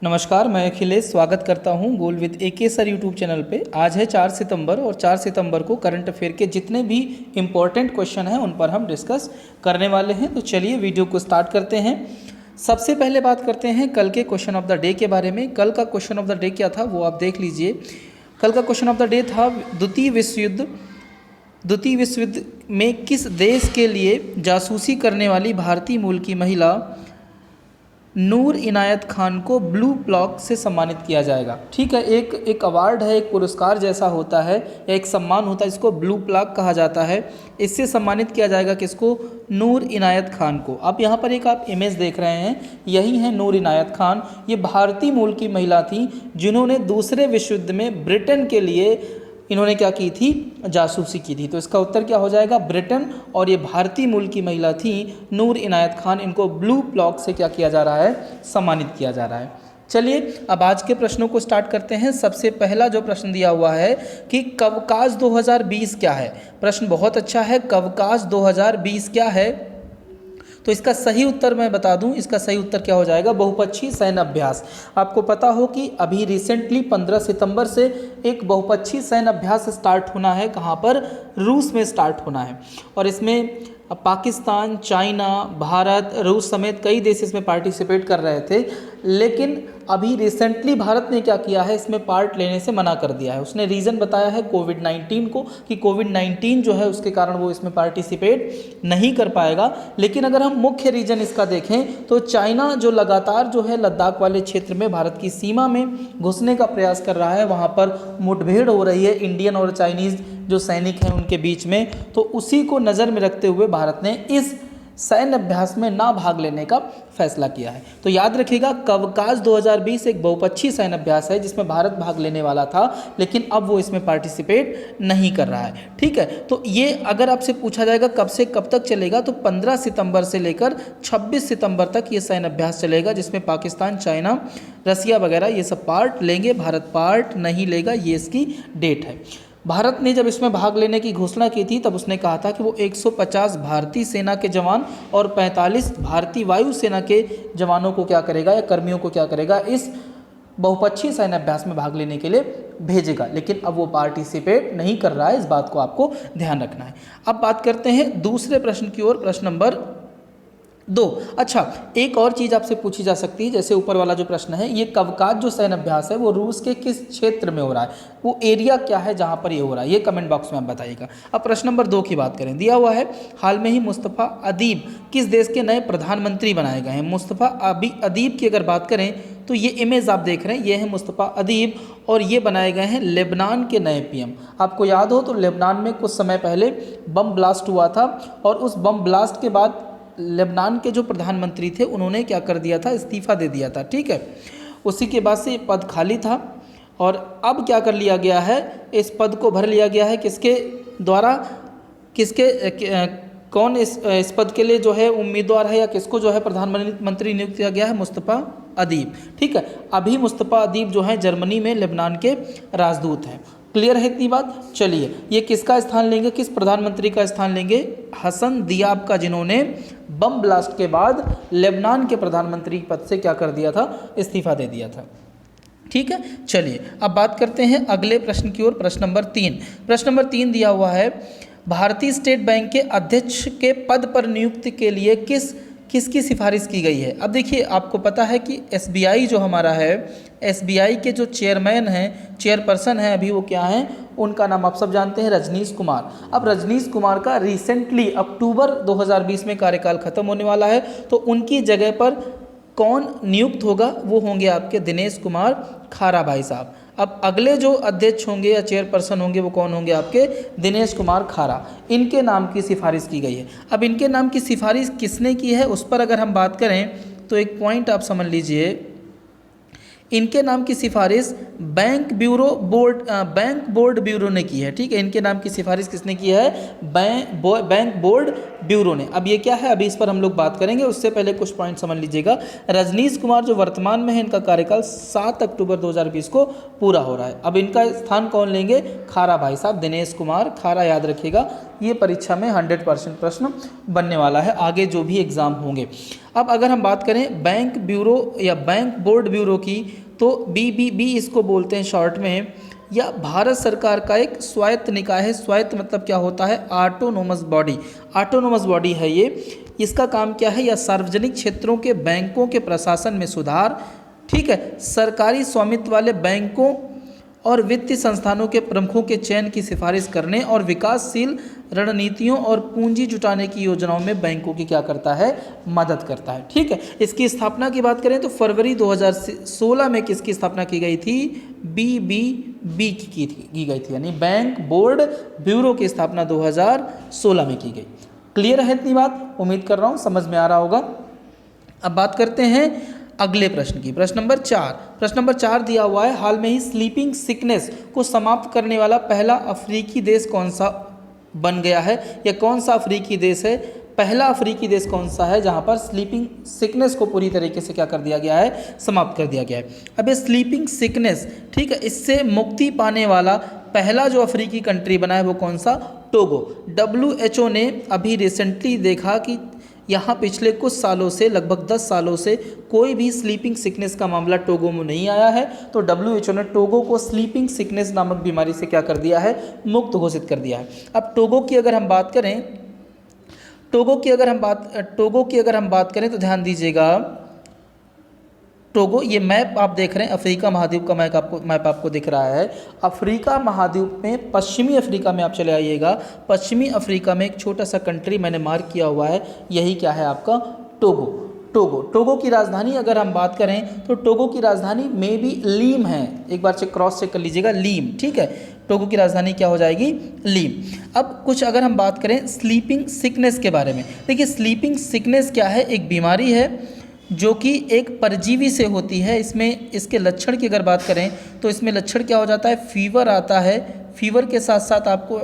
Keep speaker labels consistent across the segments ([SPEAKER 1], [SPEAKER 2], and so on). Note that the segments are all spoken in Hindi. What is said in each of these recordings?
[SPEAKER 1] नमस्कार, मैं अखिलेश स्वागत करता हूं goal with AK sir YouTube channel पे। आज है 4 सितंबर और 4 सितंबर को करंट अफेयर के जितने भी इम्पोर्टेंट क्वेश्चन हैं उन पर हम डिस्कस करने वाले हैं। तो चलिए वीडियो को स्टार्ट करते हैं। सबसे पहले बात करते हैं कल के क्वेश्चन ऑफ द डे के बारे में। कल का क्वेश्चन ऑफ द डे क्या था वो आप देख लीजिए। कल का क्वेश्चन ऑफ द डे था द्वितीय विश्व युद्ध में किस देश के लिए जासूसी करने वाली भारतीय मूल की महिला नूर इनायत खान को ब्लू प्लॉक से सम्मानित किया जाएगा। ठीक है, एक अवार्ड है, एक पुरस्कार जैसा होता है या एक सम्मान होता है, इसको ब्लू प्लॉक कहा जाता है। इससे सम्मानित किया जाएगा किसको? नूर इनायत खान को। अब यहाँ पर एक आप इमेज देख रहे हैं, यही है नूर इनायत खान। ये भारतीय मूल की महिला थी जिन्होंने दूसरे विश्व युद्ध में ब्रिटेन के लिए इन्होंने क्या की थी? जासूसी की थी। तो इसका उत्तर क्या हो जाएगा? ब्रिटेन। और ये भारतीय मूल की महिला थी नूर इनायत खान। इनको ब्लू प्लॉक से क्या किया जा रहा है? सम्मानित किया जा रहा है। चलिए अब आज के प्रश्नों को स्टार्ट करते हैं। सबसे पहला जो प्रश्न दिया हुआ है कि कवकास 2020 क्या है। प्रश्न बहुत अच्छा है। कवकास 2020 क्या है? तो इसका सही उत्तर मैं बता दूं, इसका सही उत्तर क्या हो जाएगा? बहुपक्षीय सैन्य अभ्यास। आपको पता हो कि अभी रिसेंटली 15 सितंबर से एक बहुपक्षीय सैन्य अभ्यास स्टार्ट होना है। कहाँ पर? रूस में स्टार्ट होना है। और इसमें पाकिस्तान, चाइना, भारत, रूस समेत कई देश इसमें पार्टिसिपेट कर रहे थे। लेकिन अभी रिसेंटली भारत ने क्या किया है? इसमें पार्ट लेने से मना कर दिया है। उसने रीज़न बताया है कोविड-19 को, कि कोविड-19 जो है उसके कारण वो इसमें पार्टिसिपेट नहीं कर पाएगा। लेकिन अगर हम मुख्य रीज़न इसका देखें तो चाइना जो लगातार जो है लद्दाख वाले क्षेत्र में भारत की सीमा में घुसने का प्रयास कर रहा है, वहाँ पर मुठभेड़ हो रही है इंडियन और चाइनीज़ जो सैनिक हैं उनके बीच में। तो उसी को नज़र में रखते हुए भारत ने इस सैन्य अभ्यास में ना भाग लेने का फैसला किया है। तो याद रखिएगा, कवकास 2020 एक बहुपक्षीय सैन्य अभ्यास है जिसमें भारत भाग लेने वाला था, लेकिन अब वो इसमें पार्टिसिपेट नहीं कर रहा है। ठीक है, तो ये अगर आपसे पूछा जाएगा कब से कब तक चलेगा, तो 15 सितंबर से लेकर 26 सितंबर तक ये सैन्य अभ्यास चलेगा, जिसमें पाकिस्तान, चाइना, रसिया वगैरह ये सब पार्ट लेंगे। भारत पार्ट नहीं लेगा, ये इसकी डेट है। भारत ने जब इसमें भाग लेने की घोषणा की थी तब उसने कहा था कि वो 150 भारतीय सेना के जवान और 45 भारतीय वायुसेना के जवानों को क्या करेगा या कर्मियों को क्या करेगा? इस बहुपक्षीय सैन्य अभ्यास में भाग लेने के लिए भेजेगा। लेकिन अब वो पार्टिसिपेट नहीं कर रहा है, इस बात को आपको ध्यान रखना है। अब बात करते हैं दूसरे प्रश्न की ओर, प्रश्न नंबर 2। अच्छा, एक और चीज़ आपसे पूछी जा सकती है, जैसे ऊपर वाला जो प्रश्न है, ये कवकास जो सैन्य अभ्यास है वो रूस के किस क्षेत्र में हो रहा है? वो एरिया क्या है जहाँ पर ये हो रहा है? ये कमेंट बॉक्स में आप बताइएगा। अब प्रश्न नंबर 2 की बात करें, दिया हुआ है हाल में ही मुस्तफ़ा अदीब किस देश के नए प्रधानमंत्री बनाए गए हैं? मुस्तफ़ा अदीब की अगर बात करें तो ये इमेज आप देख रहे हैं, ये है मुस्तफ़ा अदीब और ये बनाए गए हैं लेबनान के नए पीएम। आपको याद हो तो लेबनान में कुछ समय पहले बम ब्लास्ट हुआ था और उस बम ब्लास्ट के बाद लेबनान के जो प्रधानमंत्री थे उन्होंने क्या कर दिया था? इस्तीफ़ा दे दिया था। ठीक है, उसी के बाद से ये पद खाली था और अब क्या कर लिया गया है? इस पद को भर लिया गया है किसके द्वारा? कौन इस पद के लिए जो है उम्मीदवार है या किसको जो है प्रधानमंत्री नियुक्त किया गया है? मुस्तफ़ा अदीब। ठीक है, अभी मुस्तफ़ा अदीब जो है जर्मनी में लेबनान के राजदूत हैं। क्लियर है इतनी बात? चलिए, ये किसका स्थान लेंगे? किस प्रधानमंत्री का स्थान लेंगे? हसन दियाब का, जिन्होंने बम ब्लास्ट के बाद लेबनान के प्रधानमंत्री पद से क्या कर दिया था? इस्तीफा दे दिया था। ठीक है, चलिए अब बात करते हैं अगले प्रश्न की ओर, प्रश्न नंबर 3। प्रश्न नंबर 3 दिया हुआ है भारतीय स्टेट बैंक के अध्यक्ष के पद पर नियुक्ति के लिए किसकी सिफारिश की गई है? अब देखिए, आपको पता है कि एसबीआई जो हमारा है, एसबीआई के जो चेयरमैन हैं, चेयरपर्सन हैं अभी, वो क्या हैं? उनका नाम आप सब जानते हैं, रजनीश कुमार। अब रजनीश कुमार का रिसेंटली अक्टूबर 2020 में कार्यकाल खत्म होने वाला है, तो उनकी जगह पर कौन नियुक्त होगा? वो होंगे आपके दिनेश कुमार खारा भाई साहब। अब अगले जो अध्यक्ष होंगे या चेयरपर्सन होंगे वो कौन होंगे? आपके दिनेश कुमार खारा। इनके नाम की सिफारिश की गई है। अब इनके नाम की सिफारिश किसने की है उस पर अगर हम बात करें तो एक पॉइंट आप समझ लीजिए, इनके नाम की सिफारिश बैंक बोर्ड ब्यूरो ने की है। ठीक है, इनके नाम की सिफारिश किसने की है? बैंक बोर्ड ब्यूरो ने। अब ये क्या है, अभी इस पर हम लोग बात करेंगे, उससे पहले कुछ पॉइंट समझ लीजिएगा। रजनीश कुमार जो वर्तमान में है, इनका कार्यकाल 7 अक्टूबर 2020 को पूरा हो रहा है। अब इनका स्थान कौन लेंगे? खारा भाई साहब, दिनेश कुमार खारा, याद रखिएगा, ये परीक्षा में 100% प्रश्न बनने वाला है आगे जो भी एग्ज़ाम होंगे। अब अगर हम बात करें बैंक ब्यूरो या बैंक बोर्ड ब्यूरो की, तो BBB इसको बोलते हैं शॉर्ट में, या भारत सरकार का एक स्वायत्त निकाय है। स्वायत्त मतलब क्या होता है? Autonomous body. ऑटोनोमस बॉडी है ये। इसका काम क्या है? या सार्वजनिक क्षेत्रों के बैंकों के प्रशासन में सुधार, ठीक है, सरकारी स्वामित्व वाले बैंकों और वित्तीय संस्थानों के प्रमुखों के चयन की सिफारिश करने और विकासशील रणनीतियों और पूंजी जुटाने की योजनाओं में बैंकों की क्या करता है? मदद करता है। ठीक है, इसकी स्थापना की बात करें तो फरवरी 2016 में किसकी स्थापना की गई थी? BBB की गई थी, यानी बैंक बोर्ड ब्यूरो की स्थापना 2016 में की गई। क्लियर है इतनी बात? उम्मीद कर रहा हूँ समझ में आ रहा होगा। अब बात करते हैं अगले प्रश्न की। प्रश्न नंबर 4। प्रश्न नंबर 4 दिया हुआ है, हाल में ही स्लीपिंग सिकनेस को समाप्त करने वाला पहला अफ्रीकी देश कौन सा बन गया है, या कौन सा अफ्रीकी देश है? पहला अफ्रीकी देश कौन सा है जहां पर स्लीपिंग सिकनेस को पूरी तरीके से क्या कर दिया गया है? समाप्त कर दिया गया है। अब ये स्लीपिंग सिकनेस, ठीक है, इससे मुक्ति पाने वाला पहला जो अफ्रीकी कंट्री बना है वो कौन सा? टोगो। WHO ने अभी रिसेंटली देखा कि यहाँ पिछले कुछ सालों से, लगभग 10 सालों से कोई भी स्लीपिंग सिकनेस का मामला टोगो में नहीं आया है, तो WHO ने टोगो को स्लीपिंग सिकनेस नामक बीमारी से क्या कर दिया है? मुक्त घोषित कर दिया है। अब टोगो की अगर हम बात करें, टोगो की अगर हम बात करें तो ध्यान दीजिएगा, टोगो, ये मैप आप देख रहे हैं, अफ्रीका महाद्वीप का मैप आपको दिख रहा है। अफ्रीका महाद्वीप में पश्चिमी अफ्रीका में आप चले आइएगा, पश्चिमी अफ्रीका में एक छोटा सा कंट्री मैंने मार्क किया हुआ है, यही क्या है आपका? टोगो की राजधानी अगर हम बात करें तो टोगो की राजधानी मे बी लीम है। एक बार क्रॉस चेक कर लीजिएगा, लीम, ठीक है, टोगो की राजधानी क्या हो जाएगी? लीम। अब कुछ अगर हम बात करें स्लीपिंग सिकनेस के बारे में, देखिए स्लीपिंग सिकनेस क्या है? एक बीमारी है जो कि एक परजीवी से होती है। इसमें इसके लक्षण की अगर बात करें तो इसमें लक्षण क्या हो जाता है? फीवर आता है, फीवर के साथ साथ आपको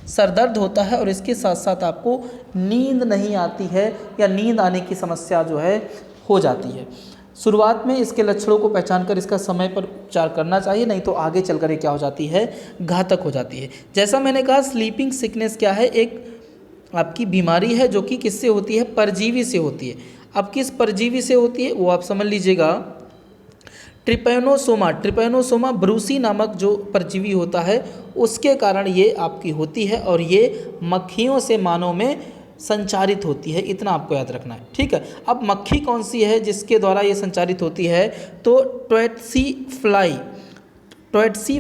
[SPEAKER 1] सर दर्द होता है और इसके साथ साथ आपको नींद नहीं आती है, या नींद आने की समस्या जो है हो जाती है। शुरुआत में इसके लक्षणों को पहचान कर इसका समय पर उपचार करना चाहिए, नहीं तो आगे चलकर ये क्या हो जाती है? घातक हो जाती है। जैसा मैंने कहा, स्लीपिंग सिकनेस क्या है? एक आपकी बीमारी है जो कि किससे होती है? परजीवी से होती है। अब किस परजीवी से होती है वो आप समझ लीजिएगा, ट्रिपैनोसोमा ब्रूसी नामक जो परजीवी होता है उसके कारण ये आपकी होती है, और ये मक्खियों से मानव में संचारित होती है, इतना आपको याद रखना है। ठीक है, अब मक्खी कौन सी है जिसके द्वारा ये संचारित होती है? तो टोएट्सी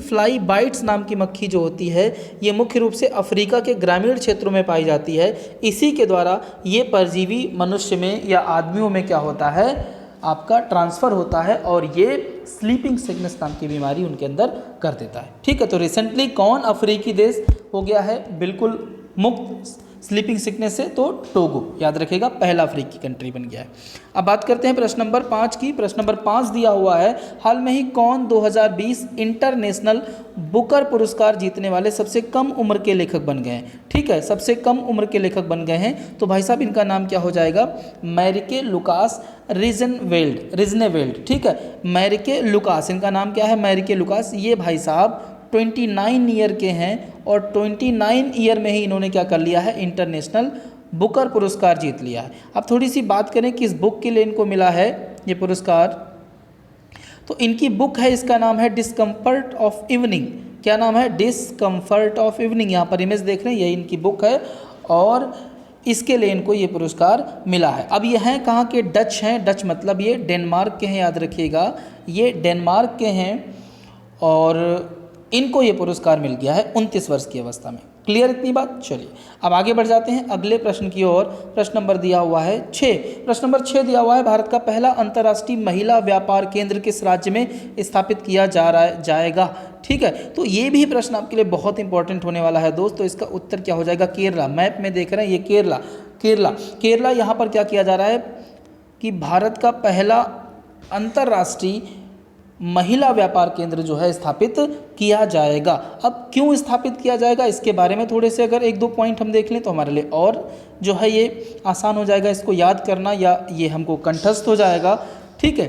[SPEAKER 1] फ्लाई बाइट्स नाम की मक्खी जो होती है, ये मुख्य रूप से अफ्रीका के ग्रामीण क्षेत्रों में पाई जाती है। इसी के द्वारा ये परजीवी मनुष्य में या आदमियों में क्या होता है? आपका ट्रांसफ़र होता है, और ये स्लीपिंग सिकनेस नाम की बीमारी उनके अंदर कर देता है। ठीक है, तो रिसेंटली कौन अफ्रीकी देश हो गया है बिल्कुल मुक्त स्लीपिंग सिकनेस से? तो टोगो, याद रखिएगा, पहला अफ्रीकी कंट्री बन गया है। अब बात करते हैं प्रश्न नंबर 5 की। प्रश्न नंबर 5 दिया हुआ है, हाल में ही कौन 2020 इंटरनेशनल बुकर पुरस्कार जीतने वाले सबसे कम उम्र के लेखक बन गए हैं? ठीक है, सबसे कम उम्र के लेखक बन गए हैं, तो भाई साहब इनका नाम क्या हो जाएगा? मैरिके लुकास रिजनेवेल्ड। ठीक है, मैरिके लुकास, इनका नाम क्या है? मैरिके लुकास। ये भाई साहब 29 ईयर के हैं, और 29 ईयर में ही इन्होंने क्या कर लिया है? इंटरनेशनल बुकर पुरस्कार जीत लिया है। अब थोड़ी सी बात करें किस बुक के लिए इनको मिला है ये पुरस्कार, तो इनकी बुक है, इसका नाम है डिस्कम्फर्ट ऑफ इवनिंग। क्या नाम है? Discomfort of evening. यहाँ पर इमेज देख रहे हैं, यही इनकी बुक है, और इसके लिए इनको ये पुरस्कार मिला है। अब ये हैं कहाँ के? डच हैं। डच मतलब ये डेनमार्क के हैं, याद रखिएगा, ये डेनमार्क के हैं, और इनको ये पुरस्कार मिल गया है 29 वर्ष की अवस्था में। क्लियर इतनी बात? चलिए अब आगे बढ़ जाते हैं अगले प्रश्न की ओर। प्रश्न नंबर दिया हुआ है 6। प्रश्न नंबर 6 दिया हुआ है, भारत का पहला अंतर्राष्ट्रीय महिला व्यापार केंद्र किस राज्य में स्थापित किया जाएगा? ठीक है, तो ये भी प्रश्न आपके लिए बहुत इंपॉर्टेंट होने वाला है दोस्त। तो इसका उत्तर क्या हो जाएगा? केरला। मैप में देख रहे हैं ये केरला। यहाँ पर क्या किया जा रहा है कि भारत का पहला अंतर्राष्ट्रीय महिला व्यापार केंद्र जो है स्थापित किया जाएगा। अब क्यों स्थापित किया जाएगा इसके बारे में थोड़े से अगर 1-2 पॉइंट हम देख लें तो हमारे लिए और जो है ये आसान हो जाएगा इसको याद करना, या ये हमको कंठस्थ हो जाएगा। ठीक है,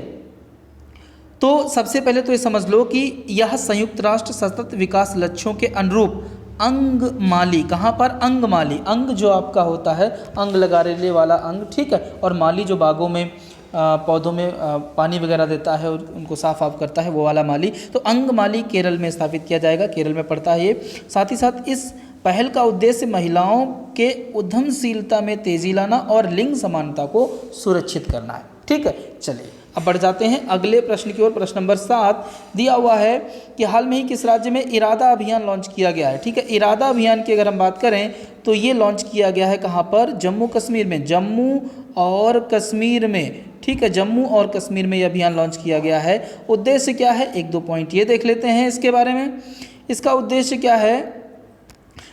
[SPEAKER 1] तो सबसे पहले तो ये समझ लो कि यह संयुक्त राष्ट्र सतत विकास लक्ष्यों के अनुरूप अंग माली, कहाँ पर? अंग माली। अंग जो आपका होता है अंग लगाने वाला अंग, ठीक है, और माली जो बागों में पौधों में पानी वगैरह देता है और उनको साफ साफ करता है, वो वाला माली। तो अंग माली केरल में स्थापित किया जाएगा, केरल में पड़ता है ये। साथ ही साथ इस पहल का उद्देश्य महिलाओं के उद्यमशीलता में तेजी लाना और लिंग समानता को सुरक्षित करना है, ठीक है। चलिए अब बढ़ जाते हैं अगले प्रश्न की ओर। प्रश्न नंबर 7 दिया हुआ है कि हाल में ही किस राज्य में इरादा अभियान लॉन्च किया गया है, ठीक है। इरादा अभियान की अगर हम बात करें तो ये लॉन्च किया गया है कहाँ पर? जम्मू कश्मीर में, जम्मू और कश्मीर में, ठीक है, जम्मू और कश्मीर में ये अभियान लॉन्च किया गया है। उद्देश्य क्या है? 1-2 पॉइंट ये देख लेते हैं इसके बारे में। इसका उद्देश्य क्या है?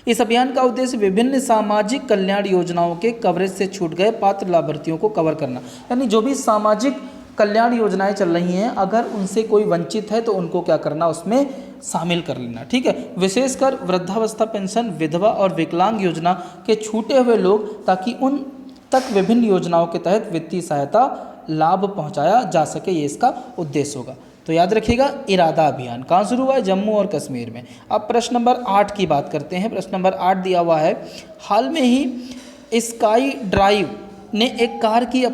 [SPEAKER 1] इस अभियान का उद्देश्य विभिन्न सामाजिक कल्याण योजनाओं के कवरेज से छूट गए पात्र लाभार्थियों को कवर करना, यानी जो भी सामाजिक कल्याण योजनाएं चल रही हैं अगर उनसे कोई वंचित है तो उनको क्या करना, उसमें शामिल कर लेना, ठीक है। विशेषकर वृद्धावस्था पेंशन, विधवा और विकलांग योजना के छूटे हुए लोग, ताकि उन तक विभिन्न योजनाओं के तहत वित्तीय सहायता लाभ पहुंचाया जा सके, ये इसका उद्देश्य होगा। तो याद रखिएगा इरादा अभियान कहाँ शुरू हुआ है? जम्मू और कश्मीर में। अब प्रश्न नंबर 8 की बात करते हैं। प्रश्न नंबर 8 दिया हुआ है, हाल में ही स्काई ड्राइव ने एक कार की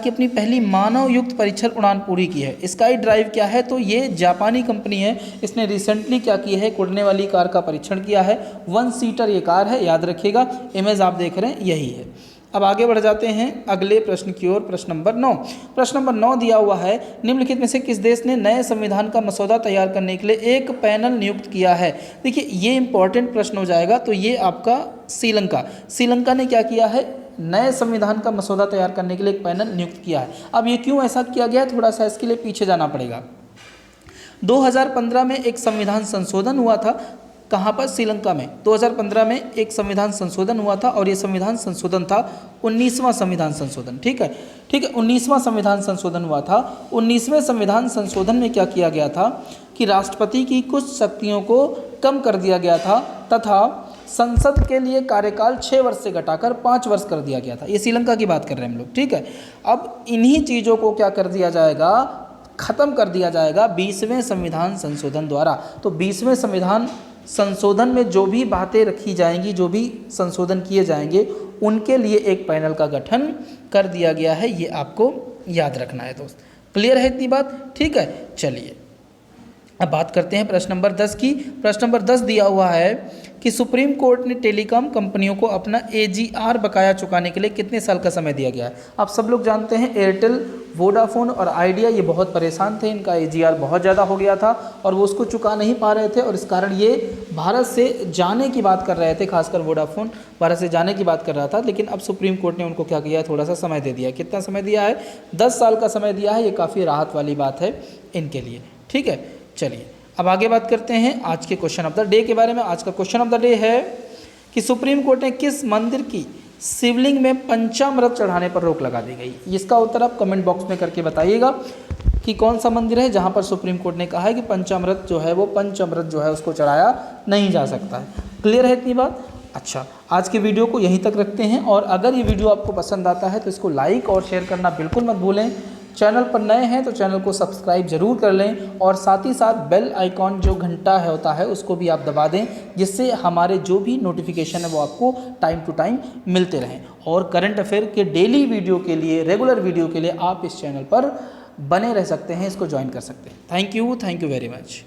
[SPEAKER 1] अपनी पहली मानव युक्त परीक्षण उड़ान पूरी की है। स्काई ड्राइव क्या है? तो ये जापानी कंपनी है, इसने रिसेंटली क्या किया है? उड़ने वाली कार का परीक्षण किया है। 1 सीटर ये कार है, याद रखिएगा। इमेज आप देख रहे हैं यही है। अब आगे बढ़ जाते हैं अगले प्रश्न की ओर। प्रश्न नंबर 9। प्रश्न नंबर 9 दिया हुआ है, निम्नलिखित में से किस देश ने नए संविधान का मसौदा तैयार करने के लिए एक पैनल नियुक्त किया है? देखिए ये इंपॉर्टेंट प्रश्न हो जाएगा। तो ये आपका श्रीलंका ने क्या किया है? नए संविधान का मसौदा तैयार करने के लिए एक पैनल नियुक्त किया है। अब ये क्यों ऐसा किया गया है, थोड़ा सा इसके लिए पीछे जाना पड़ेगा। 2015 में एक संविधान संशोधन हुआ था, कहाँ पर? श्रीलंका में। 2015 में एक संविधान संशोधन हुआ था और ये संविधान संशोधन था 19वां संविधान संशोधन, ठीक है, 19वां संविधान संशोधन हुआ था। 19वें संविधान संशोधन में क्या किया गया था कि राष्ट्रपति की कुछ शक्तियों को कम कर दिया गया था तथा संसद के लिए कार्यकाल 6 वर्ष से घटाकर 5 वर्ष कर दिया गया था। ये श्रीलंका की बात कर रहे हैं हम लोग, ठीक है। अब इन्हीं चीज़ों को क्या कर दिया जाएगा? खत्म कर दिया जाएगा 20वें संविधान संशोधन द्वारा। तो 20वें संविधान संशोधन में जो भी बातें रखी जाएंगी, जो भी संशोधन किए जाएंगे, उनके लिए एक पैनल का गठन कर दिया गया है। ये आपको याद रखना है दोस्त। क्लियर है इतनी बात? ठीक है। चलिए अब बात करते हैं प्रश्न नंबर 10 की। प्रश्न नंबर 10 दिया हुआ है कि सुप्रीम कोर्ट ने टेलीकॉम कंपनियों को अपना AGR बकाया चुकाने के लिए कितने साल का समय दिया गया है? आप सब लोग जानते हैं एयरटेल, वोडाफोन और आइडिया ये बहुत परेशान थे, इनका AGR बहुत ज़्यादा हो गया था और वो उसको चुका नहीं पा रहे थे और इस कारण ये भारत से जाने की बात कर रहे थे। खासकर वोडाफोन भारत से जाने की बात कर रहा था, लेकिन अब सुप्रीम कोर्ट ने उनको क्या किया, थोड़ा सा समय दे दिया। कितना समय दिया है? 10 साल का समय दिया है। ये काफ़ी राहत वाली बात है इनके लिए, ठीक है। चलिए अब आगे बात करते हैं आज के क्वेश्चन ऑफ द डे के बारे में। आज का क्वेश्चन ऑफ द डे है कि सुप्रीम कोर्ट ने किस मंदिर की शिवलिंग में पंचामृत चढ़ाने पर रोक लगा दी गई? इसका उत्तर आप कमेंट बॉक्स में करके बताइएगा कि कौन सा मंदिर है जहां पर सुप्रीम कोर्ट ने कहा है कि पंचामृत जो है वो पंचामृत जो है उसको चढ़ाया नहीं जा सकता है। क्लियर है इतनी बात? अच्छा, आज के वीडियो को यहीं तक रखते हैं और अगर ये वीडियो आपको पसंद आता है तो इसको लाइक और शेयर करना बिल्कुल मत भूलें। चैनल पर नए हैं तो चैनल को सब्सक्राइब जरूर कर लें और साथ ही साथ बेल आइकॉन जो घंटा है होता है उसको भी आप दबा दें, जिससे हमारे जो भी नोटिफिकेशन है वो आपको टाइम टू टाइम मिलते रहें। और करंट अफेयर के डेली वीडियो के लिए, रेगुलर वीडियो के लिए आप इस चैनल पर बने रह सकते हैं, इसको ज्वाइन कर सकते हैं। Thank you very much.